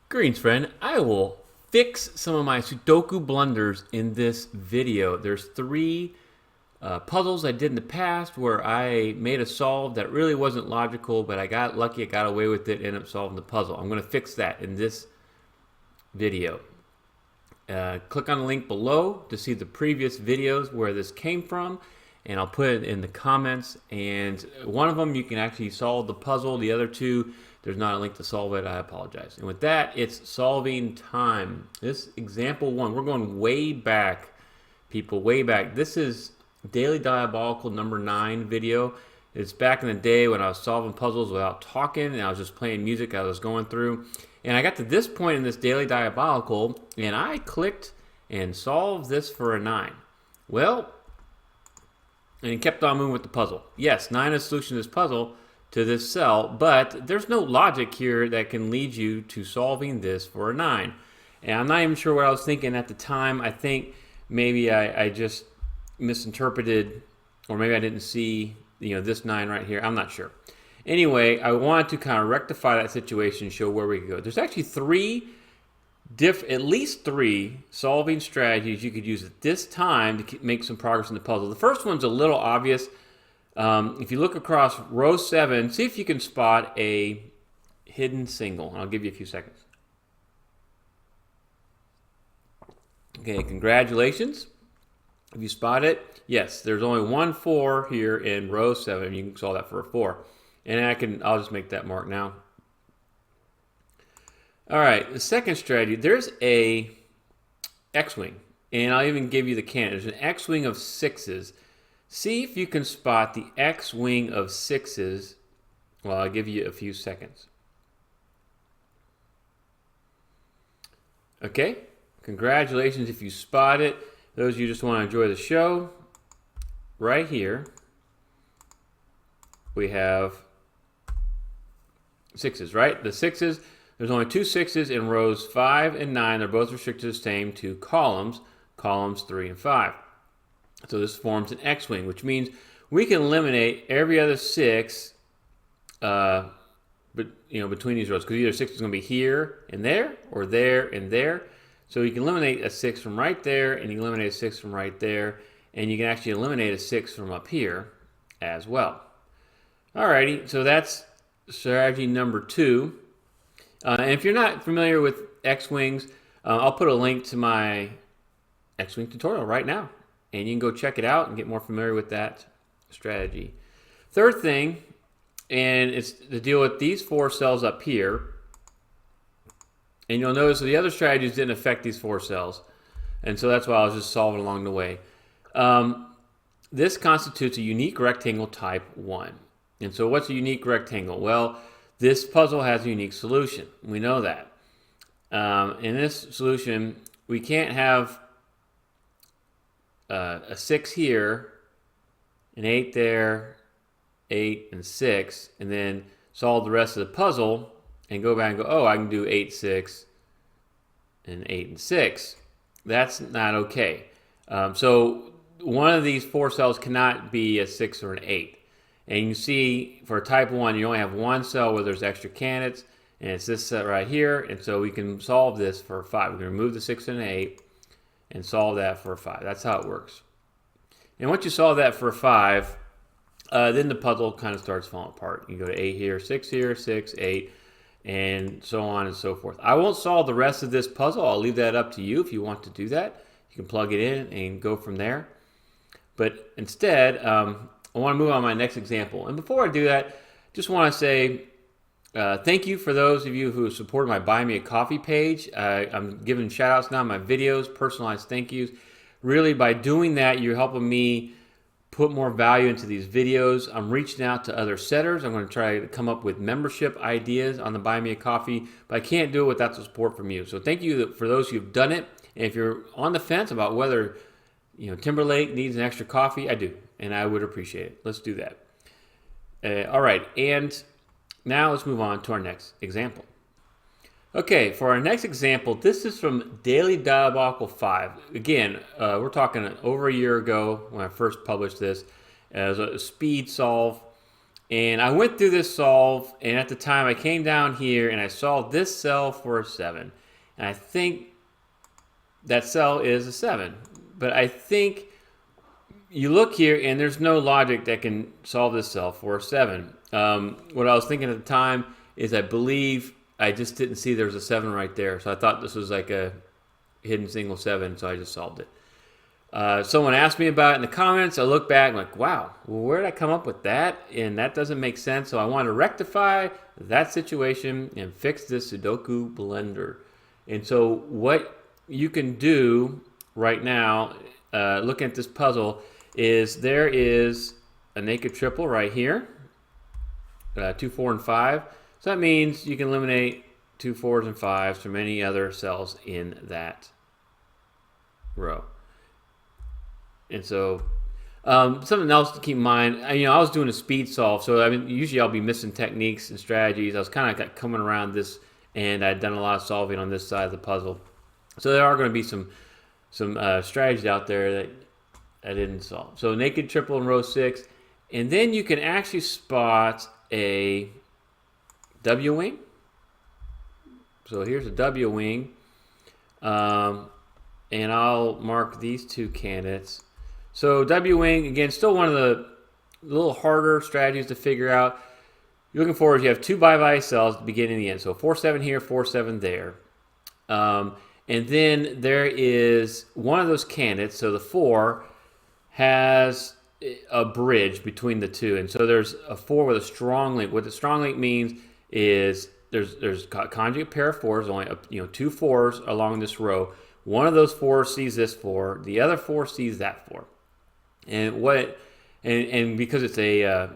Greetings, friend. I will fix some of my Sudoku blunders in this video. There's three puzzles I did in the past where I made a solve that really wasn't logical, but I got lucky, I got away with it, ended up solving the puzzle. I'm going to fix that in this video. Click on the link below to see the previous videos where this came from, and I'll put it in the comments. And one of them you can actually solve the puzzle. The other two, there's not a link to solve it. I apologize. And with that, it's solving time. This example one, we're going way back, people, way back. This is Daily Diabolical number 9 video. It's back in the day when I was solving puzzles without talking, and I was just playing music I was going through. And I got to this point in this Daily Diabolical, and I clicked and solved this for a 9. Well, and it kept on moving with the puzzle. Yes, 9 is the solution to this puzzle, to this cell, but there's no logic here that can lead you to solving this for a 9. And I'm not even sure what I was thinking at the time. I think maybe I just misinterpreted, or maybe I didn't see this 9 right here. I'm not sure. Anyway, I wanted to kind of rectify that situation, show where we could go. There's actually at least three solving strategies you could use at this time to make some progress in the puzzle. The first one's a little obvious. If you look across row 7, see if you can spot a hidden single. I'll give you a few seconds. Okay, congratulations. If you spot it, yes, there's only one 4 here in row 7. You can solve that for a 4. And I'll just make that mark now. All right, the second strategy, there's a X-wing, and I'll even give you the candidate. There's an X-wing of 6s. See if you can spot the X-wing of 6s. Well, I'll give you a few seconds. Okay, congratulations if you spot it. Those of you who just want to enjoy the show, right here, we have 6s, right? The 6s, there's only 2 6s in rows 5 and 9. They're both restricted to the same 2 columns, columns 3 and 5. So this forms an X-wing, which means we can eliminate every other 6 between these rows, because either 6 is going to be here and there, or there and there. So you can eliminate a 6 from right there, and you can eliminate a 6 from right there, and you can actually eliminate a 6 from up here as well. Alrighty, so that's strategy number 2. And if you're not familiar with X-wings, I'll put a link to my X-wing tutorial right now, and you can go check it out and get more familiar with that strategy. Third thing, and it's to deal with these 4 cells up here. And you'll notice that the other strategies didn't affect these 4 cells. And so that's why I was just solving along the way. This constitutes a unique rectangle type 1. And so what's a unique rectangle? Well, this puzzle has a unique solution. We know that. In this solution, we can't have a 6 here, an 8 there, 8 and 6, and then solve the rest of the puzzle and go back and go, oh, I can do 8, 6, and 8 and 6. That's not okay. So one of these 4 cells cannot be a 6 or an 8. And you can see for type 1, you only have one cell where there's extra candidates, and it's this set right here. And so we can solve this for 5. We can remove the 6 and 8 and solve that for 5. That's how it works. And once you solve that for 5, then the puzzle kind of starts falling apart. You go to 8 here, 6, 8, and so on and so forth. I won't solve the rest of this puzzle. I'll leave that up to you if you want to do that. You can plug it in and go from there. But instead, I want to move on to my next example. And before I do that, just want to say thank you for those of you who supported my Buy Me a Coffee page. I'm giving shout outs now in my videos, personalized thank yous. Really, by doing that, you're helping me put more value into these videos. I'm reaching out to other setters. I'm going to try to come up with membership ideas on the Buy Me a Coffee, but I can't do it without the support from you. So thank you for those who've done it. And if you're on the fence about whether Timberlake needs an extra coffee, I do, and I would appreciate it. Let's do that. All right, and now let's move on to our next example. Okay, for our next example, this is from Daily Diabolical 5. Again, we're talking over a year ago when I first published this as a speed solve. And I went through this solve, and at the time I came down here and I solved this cell for a 7. And I think that cell is a 7. But I think you look here and there's no logic that can solve this cell for a 7. What I was thinking at the time is I believe I just didn't see there was a 7 right there. So I thought this was like a hidden single 7, so I just solved it. Someone asked me about it in the comments. I look back and like, wow, well, where did I come up with that? And that doesn't make sense. So I want to rectify that situation and fix this Sudoku blunder. And so what you can do right now, looking at this puzzle, is there is a naked triple right here, 2, 4, and 5. So that means you can eliminate 2 4s and 5s from any other cells in that row. And so something else to keep in mind, I was doing a speed solve, so usually I'll be missing techniques and strategies. I was kind of coming around this, and I'd done a lot of solving on this side of the puzzle. So there are going to be some strategies out there that I didn't solve. So naked triple in row 6, and then you can actually spot a W wing. So here's a W wing, and I'll mark these 2 candidates. So W wing, again, still one of the little harder strategies to figure out. You're looking for is you have 2 by-value cells at the beginning and the end. So 4 7 here, 4 7 there. And then there is one of those candidates, so the 4 has a bridge between the 2. And so there's a 4 with a strong link. What the strong link means is there's a conjugate pair of 4s, only 2 4s along this row. One of those 4s sees this 4, the other 4 sees that 4. And because it's a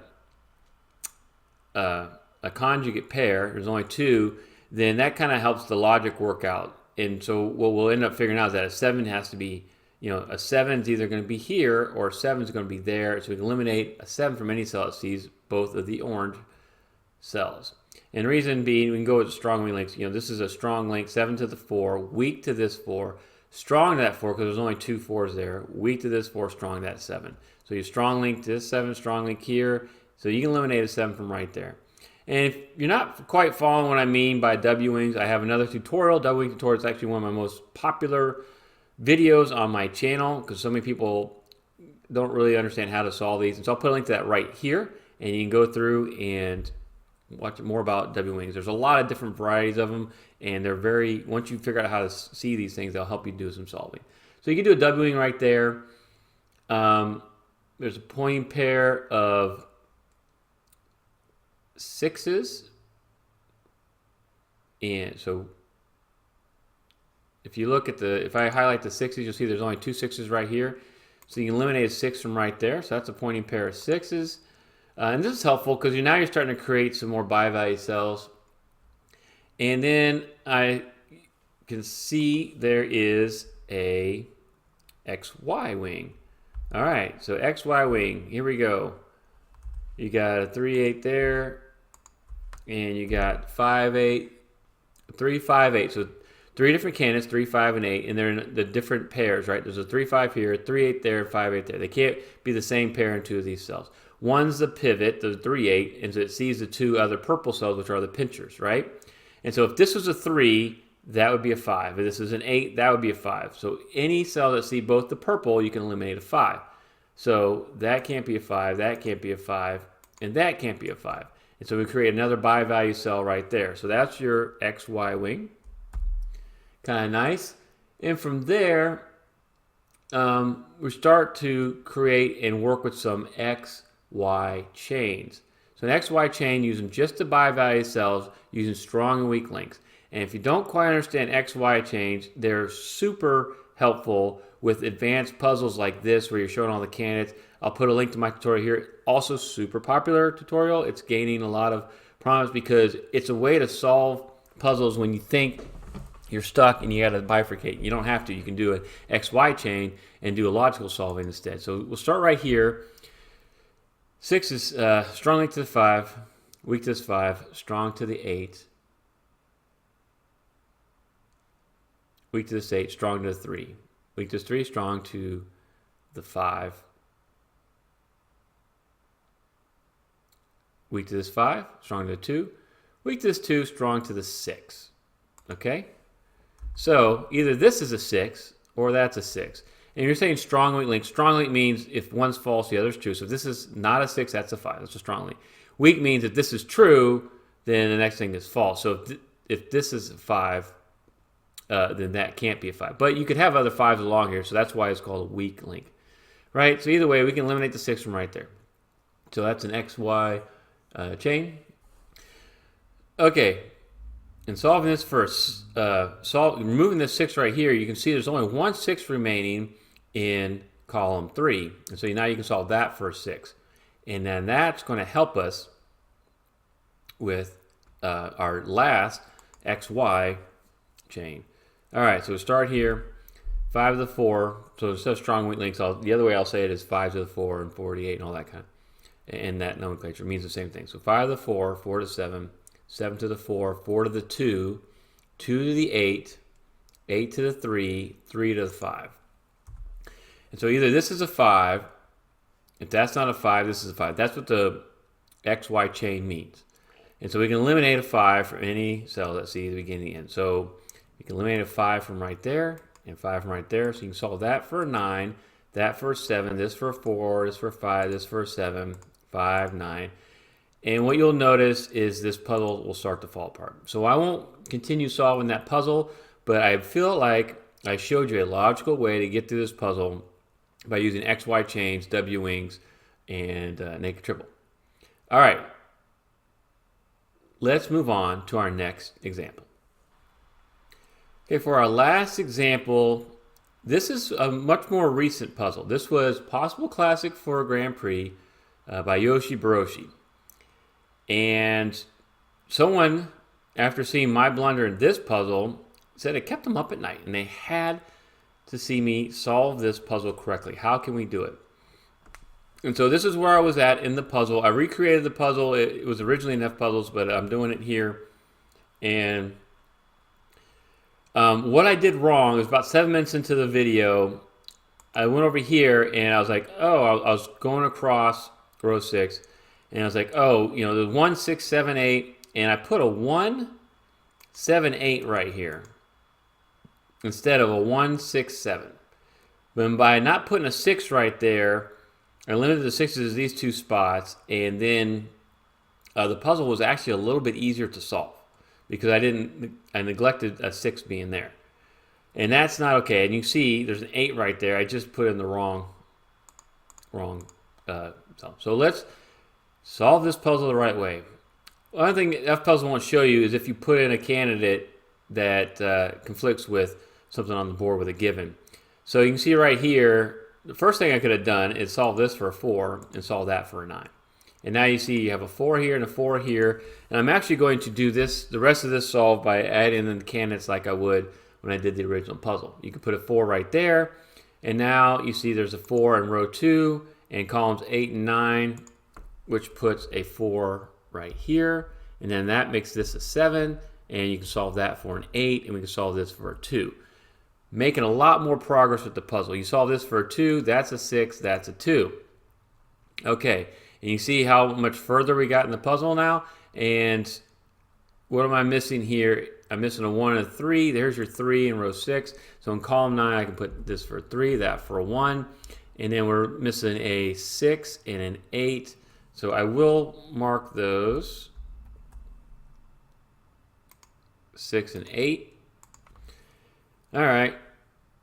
conjugate pair, there's only 2, then that kind of helps the logic work out. And so what we'll end up figuring out is that a 7 has to be, a 7 is either going to be here or a 7 is going to be there. So we can eliminate a 7 from any cell that sees both of the orange cells. And the reason being, we can go with strong wing links. This is a strong link, 7 to the 4, weak to this 4, strong to that 4 because there's only 2 4s there, weak to this 4, strong to that 7. So you strong link to this 7, strong link here. So you can eliminate a 7 from right there. And if you're not quite following what I mean by W wings, I have another tutorial. W wing tutorial is actually one of my most popular videos on my channel because so many people don't really understand how to solve these. And so I'll put a link to that right here, and you can go through and watch more about W wings. There's a lot of different varieties of them, and they're once you figure out how to see these things, they'll help you do some solving. So you can do a W wing right there. There's a pointing pair of 6s, and so if you look at if I highlight the 6s, you'll see there's only 2 6s right here. So you can eliminate a 6 from right there. So that's a pointing pair of 6s. And this is helpful because now you're starting to create some more by-value cells. And then I can see there is a XY wing. All right, so XY wing, here we go. You got a 3 8 there, and you got 5 8, 3 5 8. So 3 different candidates, 3 5 and 8, and they're in the different pairs, right? There's a 3 5 here, 3 8 there, 5 8 there. They can't be the same pair in 2 of these cells. One's the pivot, the 3 8, and so it sees the 2 other purple cells, which are the pinchers, right? And so if this was a 3, that would be a 5. If this is an 8, that would be a 5. So any cell that see both the purple, you can eliminate a 5. So that can't be a 5, that can't be a 5, and that can't be a 5. And so we create another by-value cell right there. So that's your XY wing. Kind of nice. And from there, we start to create and work with some XY chains. So an XY chain using just the by-value cells, using strong and weak links. And if you don't quite understand XY chains, they're super helpful with advanced puzzles like this where you're showing all the candidates. I'll put a link to my tutorial here. Also super popular tutorial. It's gaining a lot of promise because it's a way to solve puzzles when you think you're stuck and you got to bifurcate. You don't have to. You can do an XY chain and do a logical solving instead. So we'll start right here. 6 is strong link to the 5, weak to this 5, strong to the 8, weak to this 8, strong to the 3. Weak to this 3, strong to the 5. weak to this 5, strong to the 2, weak to this 2, strong to the 6. Okay? So either this is a 6 or that's a 6. And you're saying strong link link. Strong link means if one's false, the other's true. So if this is not a 6, that's a 5. That's a strong link. Weak means if this is true, then the next thing is false. So if this is a 5, then that can't be a 5. But you could have other 5s along here, so that's why it's called a weak link. Right? So either way, we can eliminate the 6 from right there. So that's an XY chain. Okay. And solving this first, removing this 6 right here, you can see there's only one 6 remaining in column 3. And so now you can solve that first 6. And then that's going to help us with our last XY chain. All right, so we start here. 5 to the 4. So instead of strong weak links, the other way I'll say it is 5 to the 4 and 4 to the 8 and all that kind of. And that nomenclature means the same thing. So 5 to the 4, 4 to 7, 7 to the 4, 4 to the 2, 2 to the 8, 8 to the 3, 3 to the 5. And so either this is a 5. If that's not a 5, this is a 5. That's what the XY chain means. And so we can eliminate a 5 from any cell that's the beginning and the end. So you can eliminate a 5 from right there and 5 from right there. So you can solve that for a 9, that for a 7, this for a 4, this for a 5, this for a 7, 5, 9. And what you'll notice is this puzzle will start to fall apart. So I won't continue solving that puzzle, but I feel like I showed you a logical way to get through this puzzle by using XY chains, W wings, and naked triple. All right. Let's move on to our next example. Okay, for our last example, this is a much more recent puzzle. This was Possible Classic for a Grand Prix by Yoshi Baroshi. And someone, after seeing my blunder in this puzzle, said it kept them up at night, and they had to see me solve this puzzle correctly. How can we do it? And so this is where I was at in the puzzle. I recreated the puzzle. It was originally enough puzzles, but I'm doing it here. And what I did wrong is about 7 minutes into the video, I went over here and I was like, oh, I was going across row 6. And I was like, oh, you know, there's 1, 6, 7, 8. And I put a 1, 7, 8 right here instead of a 1, 6, 7. But by not putting a 6 right there, I limited the 6s to these 2 spots. And then the puzzle was actually a little bit easier to solve because I neglected a 6 being there. And that's not okay. And you see there's an 8 right there. I just put in the wrong cell. So let's solve this puzzle the right way. One thing F puzzle won't show you is if you put in a candidate that conflicts with something on the board with a given. So you can see right here, the first thing I could have done is solve this for a 4 and solve that for a 9. And now you see you have a 4 here and a 4 here. And I'm actually going to do this, the rest of this solve by adding in the candidates like I would when I did the original puzzle. You can put a 4 right there. And now you see there's a 4 in row 2 and columns 8 and 9, which puts a 4 right here. And then that makes this a 7. And you can solve that for an 8. And we can solve this for a 2. Making a lot more progress with the puzzle. You solve this for a 2. That's a 6. That's a 2. Okay. And you see how much further we got in the puzzle now. And what am I missing here? I'm missing a 1 and a 3. There's your 3 in row 6. So in column 9, I can put this for a 3, that for a 1. And then we're missing a 6 and an 8. So I will mark those 6 and 8. All right,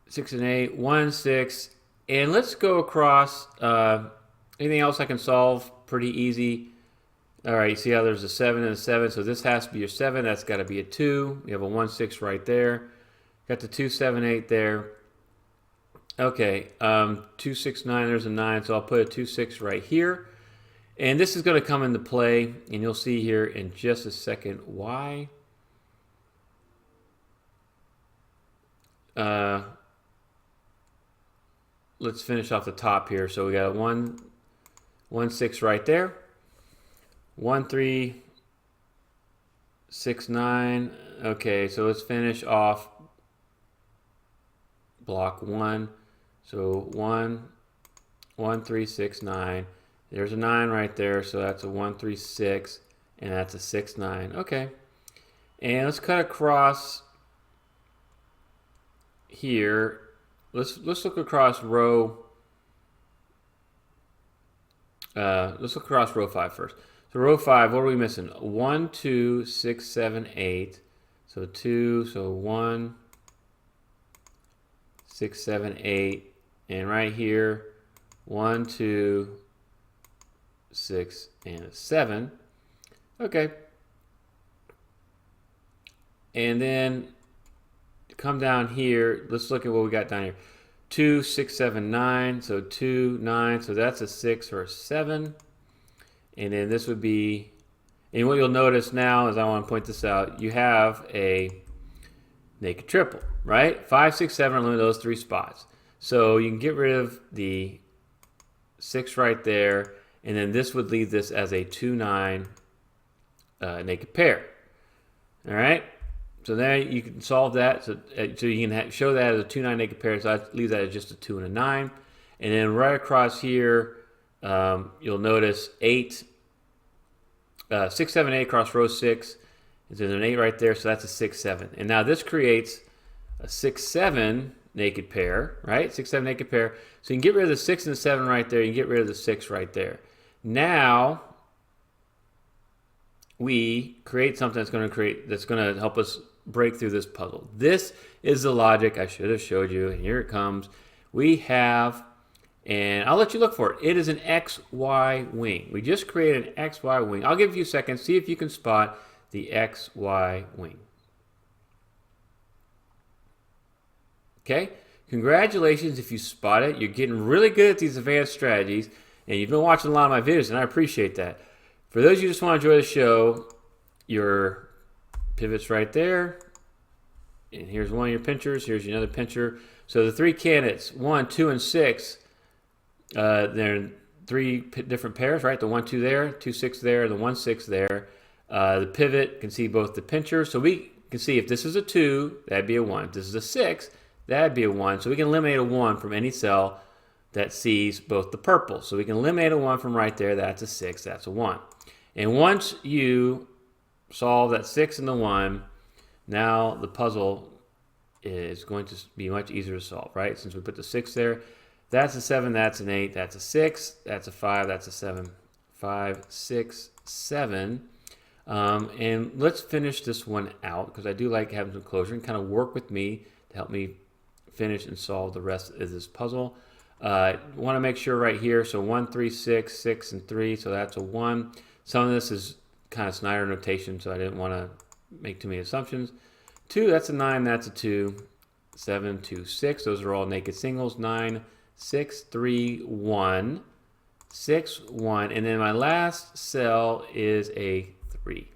6 and 8, 1, 6. And let's go across. Anything else I can solve? Pretty easy. All right, you see how there's a 7 and a 7. So this has to be your 7. That's got to be a 2. You have a 1, 6 right there. Got the 2, 7, 8 there. Okay, 2, 6, 9. There's a 9. So I'll put a 2, 6 right here. And this is going to come into play. And you'll see here in just a second why. Let's finish off the top here. So we got a 1, 1, 6 right there. 1, 3, 6, 9. Okay, so let's finish off block 1. So 1, 1, 3, 6, 9. There's a 9 right there, so that's a 1, 3, 6, and that's a 6, 9. Okay. And let's cut across here. Let's look across row. Let's look across row 5 first. So row 5, what are we missing? 1, 2, 6, 7, 8. So 2, so 1, 6, 7, 8. And right here, 1, 2, 6, and a 7. Okay. And then come down here. Let's look at what we got down here. 2, 6, 7, 9. So 2, 9. So that's a 6 or a 7. And then this would be, and what you'll notice now is I want to point this out, you have a naked triple, right? 5, 6, 7 are limited to those 3 spots. So you can get rid of the 6 right there, and then this would leave this as a 2, 9 naked pair. All right? So then you can solve that. So you can show that as a 2, 9 naked pair. So that leaves that as just a 2 and a 9. And then right across here, you'll notice 8, 6, 7, 8 across row 6. There's an 8 right there, so that's a 6, 7. And now this creates a 6, 7 naked pair, right? 6, 7 naked pair. So you can get rid of the 6 and the 7 right there. You can get rid of the 6 right there. Now we create something that's going to help us break through this puzzle. This is the logic I should have showed you, and here it comes. We have, and I'll let you look for it. It is an XY wing. We just created an XY wing. I'll give you a second. See if you can spot the XY wing. Okay? Congratulations if you spot it. You're getting really good at these advanced strategies, and you've been watching a lot of my videos, and I appreciate that. For those of you who just want to enjoy the show, your pivot's right there. And here's one of your pinchers. Here's another pincher. So the 3 candidates, 1, 2, and 6, they're in 3 different pairs, right? The 1, 2 there, 2, 6 there, the 1, 6 there. The pivot can see both the pinchers. So we can see if this is a 2, that'd be a 1. If this is a 6, that'd be a 1. So we can eliminate a 1 from any cell that sees both the purple. So we can eliminate a 1 from right there. That's a 6. That's a 1. And once you solve that 6 and the 1, now the puzzle is going to be much easier to solve, right? Since we put the 6 there. That's a 7. That's an 8. That's a 6. That's a 5. That's a 7. 5, 6, 7. And let's finish this one out because I do like having some closure and kind of work with me to help me finish and solve the rest of this puzzle. Want to make sure right here, so 1, 3, 6, 6, and 3, so that's a 1. Some of this is kind of Snyder notation, so I didn't want to make too many assumptions. 2, that's a 9, that's a 2. 7, 2, 6, those are all naked singles. 9, 6, 3, 1. 6, 1, and then my last cell is a 3.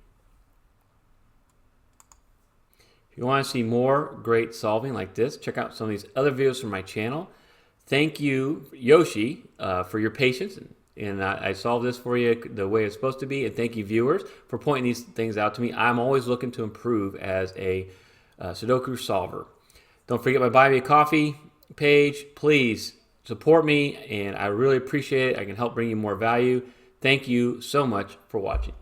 If you want to see more great solving like this, check out some of these other videos from my channel. Thank you, Yoshi, for your patience, and I solved this for you the way it's supposed to be, and thank you, viewers, for pointing these things out to me. I'm always looking to improve as a Sudoku solver. Don't forget my Buy Me a Coffee page. Please support me, and I really appreciate it. I can help bring you more value. Thank you so much for watching.